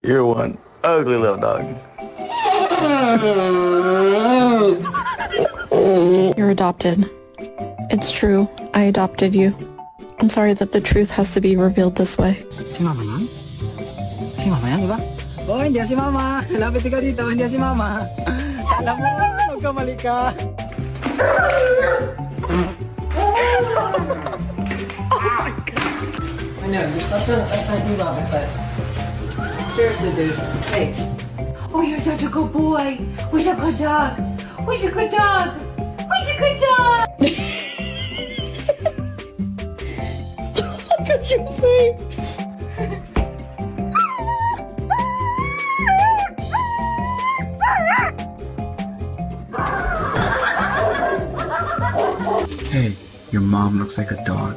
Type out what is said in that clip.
You're one ugly little dog. You're adopted. It's true. I adopted you. I'm sorry that the truth has to be revealed this way. Si Mama yan? Si Mama yan, di ba? Oh, hindi si Mama. Lapit ka dito, hindi si Mama. Alam mo, magkamali ka. I know, there's something that's not you, Robin, but seriously, dude. Hey. Oh, you're such a good boy. Where's a good dog? Where's a good dog? Where's a good dog? Look at your face. Hey, your mom looks like a dog.